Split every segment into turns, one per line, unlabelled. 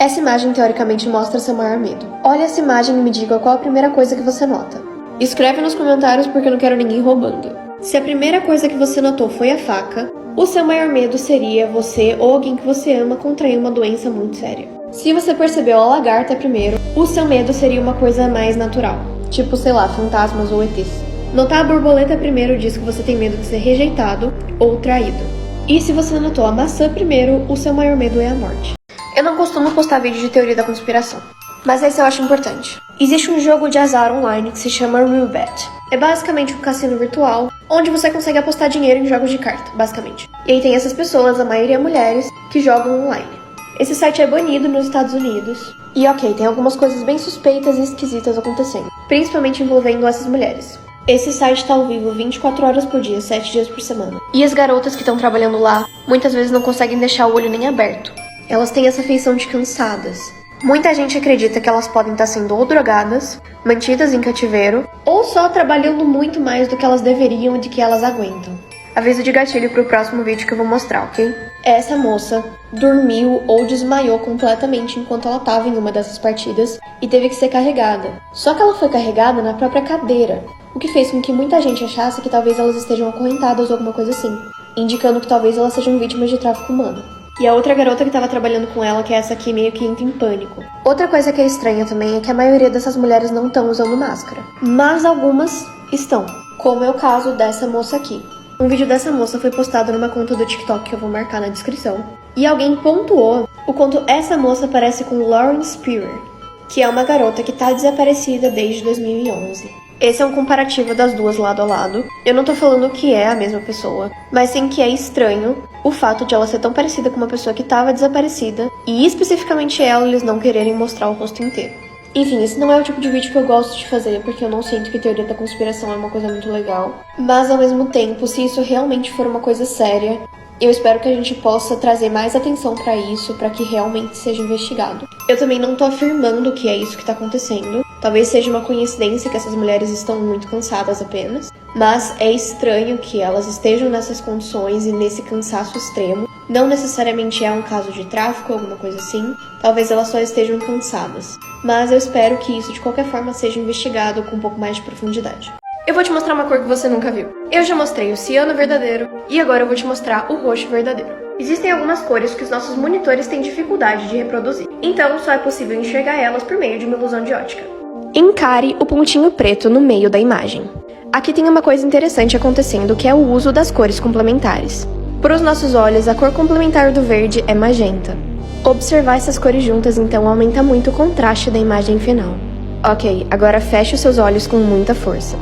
Essa imagem teoricamente mostra seu maior medo. Olhe essa imagem e me diga qual a primeira coisa que você nota. Escreve nos comentários porque eu não quero ninguém roubando. Se a primeira coisa que você notou foi a faca, o seu maior medo seria você ou alguém que você ama contrair uma doença muito séria. Se você percebeu a lagarta primeiro, o seu medo seria uma coisa mais natural, tipo, sei lá, fantasmas ou ETs. Notar a borboleta primeiro diz que você tem medo de ser rejeitado ou traído. E se você notou a maçã primeiro, o seu maior medo é a morte. Eu não costumo postar vídeo de teoria da conspiração, mas esse eu acho importante. Existe um jogo de azar online que se chama Roulette. É basicamente um cassino virtual, onde você consegue apostar dinheiro em jogos de carta, basicamente. E aí tem essas pessoas, a maioria mulheres, que jogam online. Esse site é banido nos Estados Unidos. E ok, tem algumas coisas bem suspeitas e esquisitas acontecendo, principalmente envolvendo essas mulheres. Esse site tá ao vivo 24 horas por dia, 7 dias por semana. E as garotas que estão trabalhando lá, muitas vezes não conseguem deixar o olho nem aberto. Elas têm essa feição de cansadas. Muita gente acredita que elas podem estar sendo ou drogadas, mantidas em cativeiro, ou só trabalhando muito mais do que elas deveriam e de que elas aguentam. Aviso de gatilho pro próximo vídeo que eu vou mostrar, ok? Essa moça dormiu ou desmaiou completamente enquanto ela estava em uma dessas partidas e teve que ser carregada. Só que ela foi carregada na própria cadeira, o que fez com que muita gente achasse que talvez elas estejam acorrentadas ou alguma coisa assim, indicando que talvez elas sejam vítimas de tráfico humano. E a outra garota que tava trabalhando com ela, que é essa aqui, meio que entra em pânico. Outra coisa que é estranha também é que a maioria dessas mulheres não estão usando máscara. Mas algumas estão, como é o caso dessa moça aqui. Um vídeo dessa moça foi postado numa conta do TikTok que eu vou marcar na descrição. E alguém pontuou o quanto essa moça parece com Lauren Spearer, que é uma garota que tá desaparecida desde 2011. Esse é um comparativo das duas lado a lado. Eu não tô falando que é a mesma pessoa, mas sim que é estranho o fato de ela ser tão parecida com uma pessoa que tava desaparecida e especificamente ela, eles não quererem mostrar o rosto inteiro. Enfim, esse não é o tipo de vídeo que eu gosto de fazer, porque eu não sinto que teoria da conspiração é uma coisa muito legal. Mas ao mesmo tempo, se isso realmente for uma coisa séria, eu espero que a gente possa trazer mais atenção pra isso, pra que realmente seja investigado. Eu também não tô afirmando que é isso que tá acontecendo. Talvez seja uma coincidência que essas mulheres estão muito cansadas apenas. Mas é estranho que elas estejam nessas condições e nesse cansaço extremo. Não necessariamente é um caso de tráfico ou alguma coisa assim. Talvez elas só estejam cansadas. Mas eu espero que isso de qualquer forma seja investigado com um pouco mais de profundidade. Eu vou te mostrar uma cor que você nunca viu. Eu já mostrei o ciano verdadeiro e agora eu vou te mostrar o roxo verdadeiro. Existem algumas cores que os nossos monitores têm dificuldade de reproduzir, então só é possível enxergar elas por meio de uma ilusão de ótica. Encare o pontinho preto no meio da imagem. Aqui tem uma coisa interessante acontecendo, que é o uso das cores complementares. Para os nossos olhos, a cor complementar do verde é magenta. Observar essas cores juntas então aumenta muito o contraste da imagem final. Ok, agora feche os seus olhos com muita força.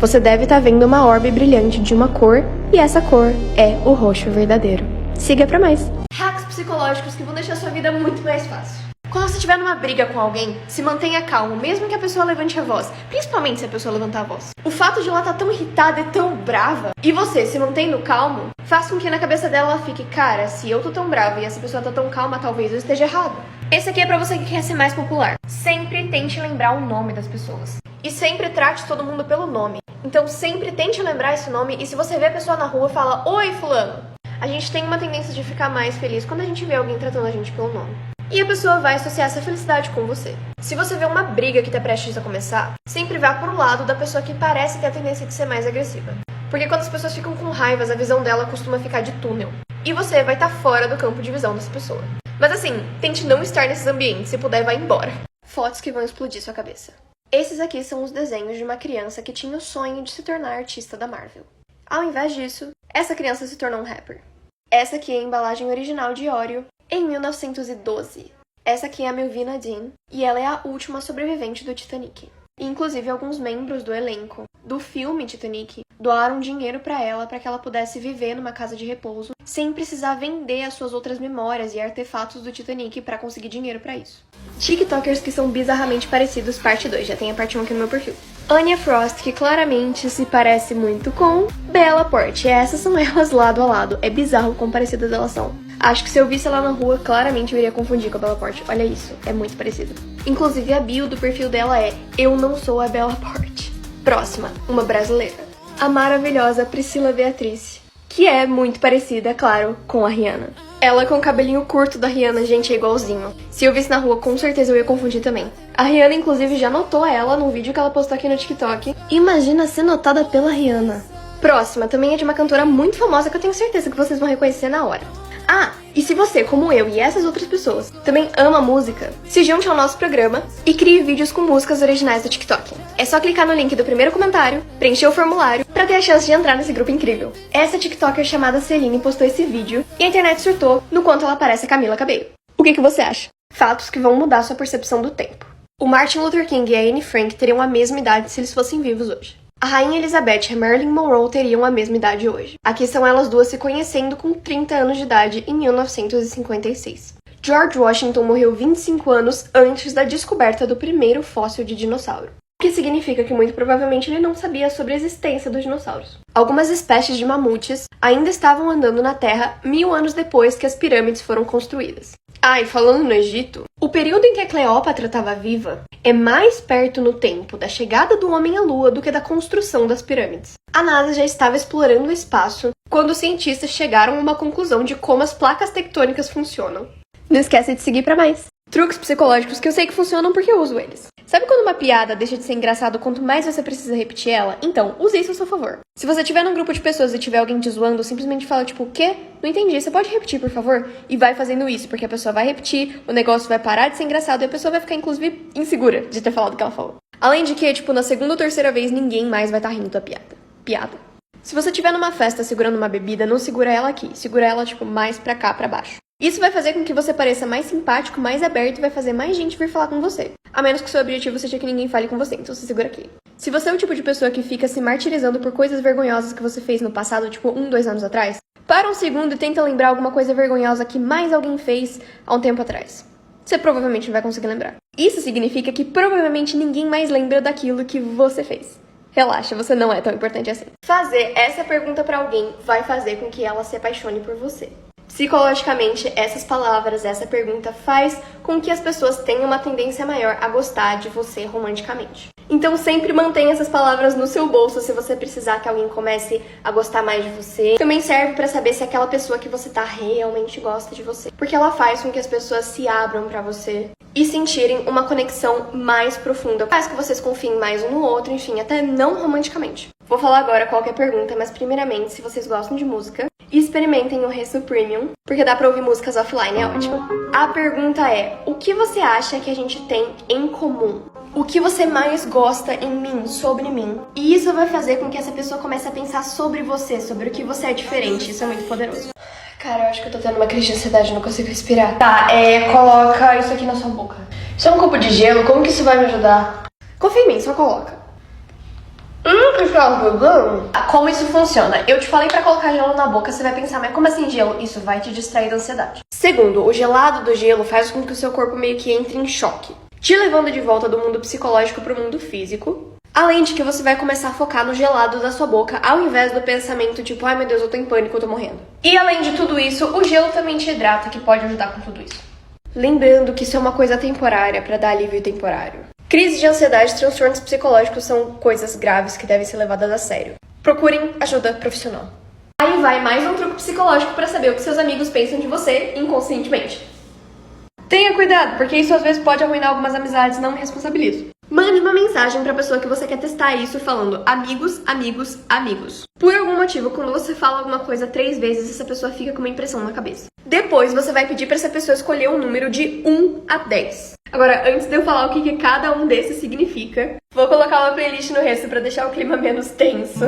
Você deve estar vendo uma orbe brilhante de uma cor, e essa cor é o roxo verdadeiro. Siga pra mais! Hacks psicológicos que vão deixar sua vida muito mais fácil. Quando você estiver numa briga com alguém, se mantenha calmo, mesmo que a pessoa levante a voz, principalmente se a pessoa levantar a voz. O fato de ela estar tão irritada e tão brava, e você se mantendo calmo, faz com que na cabeça dela ela fique, cara, se eu tô tão brava e essa pessoa tá tão calma, talvez eu esteja errado. Esse aqui é pra você que quer ser mais popular. Sempre tente lembrar o nome das pessoas. E sempre trate todo mundo pelo nome. Então sempre tente lembrar esse nome e se você vê a pessoa na rua, fala, oi fulano. A gente tem uma tendência de ficar mais feliz quando a gente vê alguém tratando a gente pelo nome. E a pessoa vai associar essa felicidade com você. Se você vê uma briga que tá prestes a começar, sempre vá pro lado da pessoa que parece ter a tendência de ser mais agressiva. Porque quando as pessoas ficam com raivas, a visão dela costuma ficar de túnel. E você vai estar fora do campo de visão dessa pessoa. Mas assim, tente não estar nesses ambientes, se puder, vá embora. Fotos que vão explodir sua cabeça. Esses aqui são os desenhos de uma criança que tinha o sonho de se tornar artista da Marvel. Ao invés disso, essa criança se tornou um rapper. Essa aqui é a embalagem original de Oreo, em 1912. Essa aqui é a Melvina Dean, e ela é a última sobrevivente do Titanic. E, inclusive, alguns membros do elenco do filme Titanic doaram dinheiro para que ela pudesse viver numa casa de repouso, sem precisar vender as suas outras memórias e artefatos do Titanic para conseguir dinheiro para isso. TikTokers que são bizarramente parecidos, parte 2, já tem a parte 1 aqui no meu perfil. Anya Frost, que claramente se parece muito com Bella Porte. Essas são elas lado a lado, é bizarro o quão parecidas elas são. Acho que se eu visse ela na rua, claramente eu iria confundir com a Bella Porte. Olha isso, é muito parecido. Inclusive a bio do perfil dela é Eu não sou a Bella Porte. Próxima, uma brasileira. A maravilhosa Priscila Beatriz, que é muito parecida, claro, com a Rihanna. Ela com o cabelinho curto da Rihanna, gente, é igualzinho. Se eu visse na rua, com certeza eu ia confundir também. A Rihanna, inclusive, já notou ela num vídeo que ela postou aqui no TikTok. Imagina ser notada pela Rihanna. Próxima também é de uma cantora muito famosa que eu tenho certeza que vocês vão reconhecer na hora. Ah, e se você, como eu e essas outras pessoas, também ama música, se junte ao nosso programa e crie vídeos com músicas originais do TikTok. É só clicar no link do primeiro comentário, preencher o formulário, pra ter a chance de entrar nesse grupo incrível. Essa TikToker chamada Celine postou esse vídeo e a internet surtou no quanto ela parece a Camila Cabello. O que você acha? Fatos que vão mudar sua percepção do tempo. O Martin Luther King e a Anne Frank teriam a mesma idade se eles fossem vivos hoje. A Rainha Elizabeth e a Marilyn Monroe teriam a mesma idade hoje. Aqui são elas duas se conhecendo com 30 anos de idade em 1956. George Washington morreu 25 anos antes da descoberta do primeiro fóssil de dinossauro. O que significa que muito provavelmente ele não sabia sobre a existência dos dinossauros. Algumas espécies de mamutes ainda estavam andando na Terra 1000 anos depois que as pirâmides foram construídas. Ah, e falando no Egito, o período em que a Cleópatra estava viva é mais perto no tempo da chegada do homem à Lua do que da construção das pirâmides. A NASA já estava explorando o espaço quando os cientistas chegaram a uma conclusão de como as placas tectônicas funcionam. Não esquece de seguir para mais truques psicológicos que eu sei que funcionam porque eu uso eles. Sabe quando uma piada deixa de ser engraçada quanto mais você precisa repetir ela? Então, use isso a seu favor. Se você estiver num grupo de pessoas e tiver alguém te zoando, simplesmente fala tipo, o quê? Não entendi, você pode repetir, por favor? E vai fazendo isso, porque a pessoa vai repetir, o negócio vai parar de ser engraçado e a pessoa vai ficar, inclusive, insegura de ter falado o que ela falou. Além de que, tipo, na segunda ou terceira vez, ninguém mais vai estar rindo da piada. Se você estiver numa festa segurando uma bebida, não segura ela aqui. Segura ela, tipo, mais pra cá, pra baixo. Isso vai fazer com que você pareça mais simpático, mais aberto e vai fazer mais gente vir falar com você. A menos que o seu objetivo seja que ninguém fale com você, então você segura aqui. Se você é o tipo de pessoa que fica se martirizando por coisas vergonhosas que você fez no passado, tipo 2 anos atrás, para um segundo e tenta lembrar alguma coisa vergonhosa que mais alguém fez há um tempo atrás. Você provavelmente não vai conseguir lembrar. Isso significa que provavelmente ninguém mais lembra daquilo que você fez. Relaxa, você não é tão importante assim. Fazer essa pergunta pra alguém vai fazer com que ela se apaixone por você. Psicologicamente, essas palavras, essa pergunta faz com que as pessoas tenham uma tendência maior a gostar de você romanticamente. Então sempre mantenha essas palavras no seu bolso se você precisar que alguém comece a gostar mais de você. Também serve pra saber se aquela pessoa que você tá realmente gosta de você. Porque ela faz com que as pessoas se abram pra você e sentirem uma conexão mais profunda. Faz que vocês confiem mais um no outro, enfim, até não romanticamente. Vou falar agora qual que é a pergunta, mas primeiramente, se vocês gostam de música, experimentem o Resso Premium, porque dá pra ouvir músicas offline, é ótimo. A pergunta é, o que você acha que a gente tem em comum? O que você mais gosta em mim, sobre mim? E isso vai fazer com que essa pessoa comece a pensar sobre você, sobre o que você é diferente. Isso é muito poderoso. Cara, eu acho que eu tô tendo uma crise de ansiedade, não consigo respirar. Tá, coloca isso aqui na sua boca. Isso é um copo de gelo, como que isso vai me ajudar? Confia em mim, só coloca. Que ajudando? Como isso funciona? Eu te falei pra colocar gelo na boca, você vai pensar, mas como assim gelo? Isso vai te distrair da ansiedade. Segundo, o gelado do gelo faz com que o seu corpo meio que entre em choque, te levando de volta do mundo psicológico pro mundo físico. Além de que você vai começar a focar no gelado da sua boca, ao invés do pensamento tipo, ai meu Deus, eu tô em pânico, eu tô morrendo. E além de tudo isso, o gelo também te hidrata, que pode ajudar com tudo isso. Lembrando que isso é uma coisa temporária, pra dar alívio temporário. Crise de ansiedade e transtornos psicológicos são coisas graves que devem ser levadas a sério. Procurem ajuda profissional. Aí vai mais um truque psicológico pra saber o que seus amigos pensam de você inconscientemente. Tenha cuidado, porque isso às vezes pode arruinar algumas amizades, não me responsabilizo. Mande uma mensagem pra pessoa que você quer testar isso falando amigos, amigos, amigos. Por algum motivo, quando você fala alguma coisa 3 vezes, essa pessoa fica com uma impressão na cabeça. Depois, você vai pedir pra essa pessoa escolher um número de 1 a 10. Agora, antes de eu falar o que cada um desses significa, vou colocar uma playlist no resto pra deixar o clima menos tenso.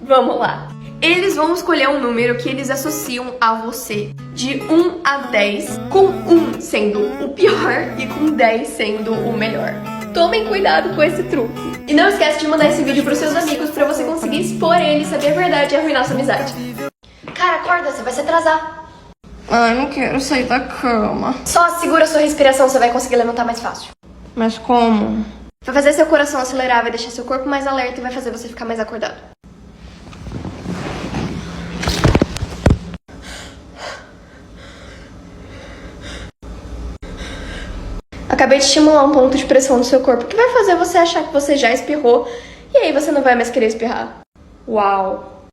Vamos lá. Eles vão escolher um número que eles associam a você, de 1 a 10, com 1 sendo o pior e com 10 sendo o melhor. Tomem cuidado com esse truque. E não esquece de mandar esse vídeo pros seus amigos pra você conseguir expor eles, saber a verdade e arruinar sua amizade. Cara, acorda, você vai se atrasar.
Ai, não quero sair da cama.
Só segura sua respiração, você vai conseguir levantar mais fácil.
Mas como?
Vai fazer seu coração acelerar, vai deixar seu corpo mais alerta e vai fazer você ficar mais acordado. Acabei de estimular um ponto de pressão no seu corpo, que vai fazer você achar que você já espirrou, e aí você não vai mais querer espirrar. Uau!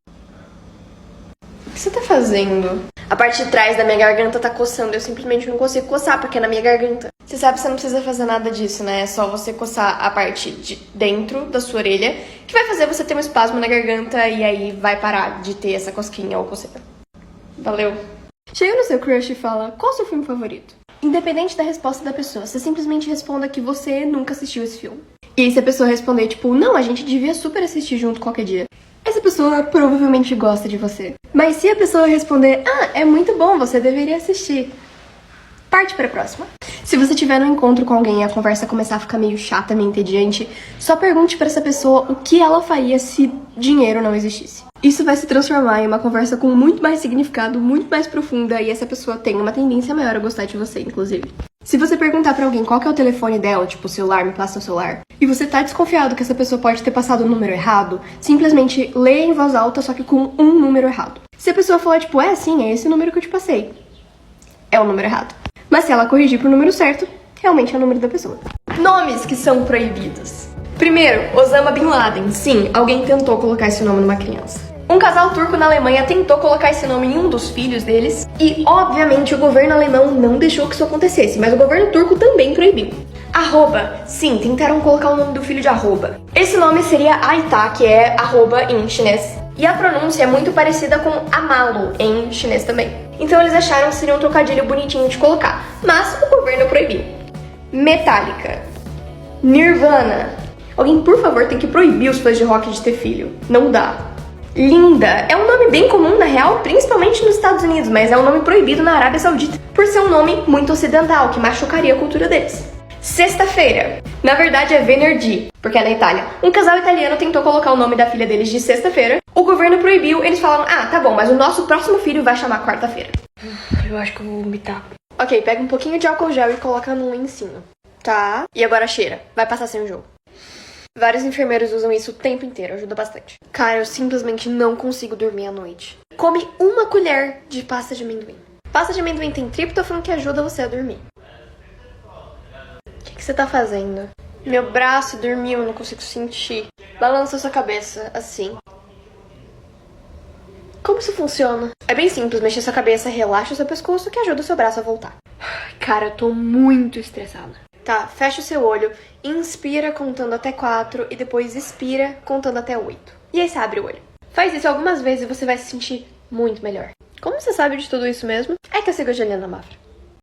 O que você tá fazendo? A parte de trás da minha garganta tá coçando, eu simplesmente não consigo coçar porque é na minha garganta. Você sabe que você não precisa fazer nada disso, né? É só você coçar a parte de dentro da sua orelha, que vai fazer você ter um espasmo na garganta e aí vai parar de ter essa cosquinha ou coceira. Valeu! Chega no seu crush e fala, qual é o seu filme favorito? Independente da resposta da pessoa, você simplesmente responda que você nunca assistiu esse filme. E aí se a pessoa responder, tipo, não, a gente devia super assistir junto qualquer dia, essa pessoa provavelmente gosta de você. Mas se a pessoa responder, é muito bom, você deveria assistir, parte para a próxima. Se você tiver no encontro com alguém e a conversa começar a ficar meio chata, meio entediante, só pergunte para essa pessoa o que ela faria se dinheiro não existisse. Isso vai se transformar em uma conversa com muito mais significado, muito mais profunda, e essa pessoa tem uma tendência maior a gostar de você, inclusive. Se você perguntar pra alguém qual que é o telefone dela, tipo, o celular, me passa o celular, e você tá desconfiado que essa pessoa pode ter passado o número errado, simplesmente leia em voz alta, só que com um número errado. Se a pessoa falar, tipo, sim, é esse número que eu te passei, é o número errado. Mas se ela corrigir pro número certo, realmente é o número da pessoa. Nomes que são proibidos. Primeiro, Osama Bin Laden. Sim, alguém tentou colocar esse nome numa criança. Um casal turco na Alemanha tentou colocar esse nome em um dos filhos deles e, obviamente, o governo alemão não deixou que isso acontecesse, mas o governo turco também proibiu. Arroba. Sim, tentaram colocar o nome do filho de arroba. Esse nome seria Aita, que é arroba em chinês. E a pronúncia é muito parecida com amalo em chinês também. Então eles acharam que seria um trocadilho bonitinho de colocar, mas o governo proibiu. Metallica. Nirvana. Alguém, por favor, tem que proibir os fãs de rock de ter filho. Não dá. Linda é um nome bem comum na real, principalmente nos Estados Unidos, mas é um nome proibido na Arábia Saudita, por ser um nome muito ocidental, que machucaria a cultura deles. Sexta-feira. Na verdade é venerdì, porque é na Itália. Um casal italiano tentou colocar o nome da filha deles de sexta-feira, o governo proibiu, eles falaram, tá bom, mas o nosso próximo filho vai chamar quarta-feira. Eu acho que eu vou vomitar. Ok, pega um pouquinho de álcool gel e coloca num lencinho. Tá. E agora cheira. Vai passar sem o jogo. Vários enfermeiros usam isso o tempo inteiro, ajuda bastante. Cara, eu simplesmente não consigo dormir à noite. Come uma colher de pasta de amendoim. Pasta de amendoim tem triptofano que ajuda você a dormir. O que você tá fazendo? Meu braço dormiu, eu não consigo sentir. Balança sua cabeça, assim. Como isso funciona? É bem simples, mexer sua cabeça, relaxa o seu pescoço que ajuda o seu braço a voltar. Cara, eu tô muito estressada. Tá, fecha o seu olho, inspira contando até 4 e depois expira contando até 8. E aí você abre o olho. Faz isso algumas vezes e você vai se sentir muito melhor. Como você sabe de tudo isso mesmo? É que eu sigo a Juliana Mafra.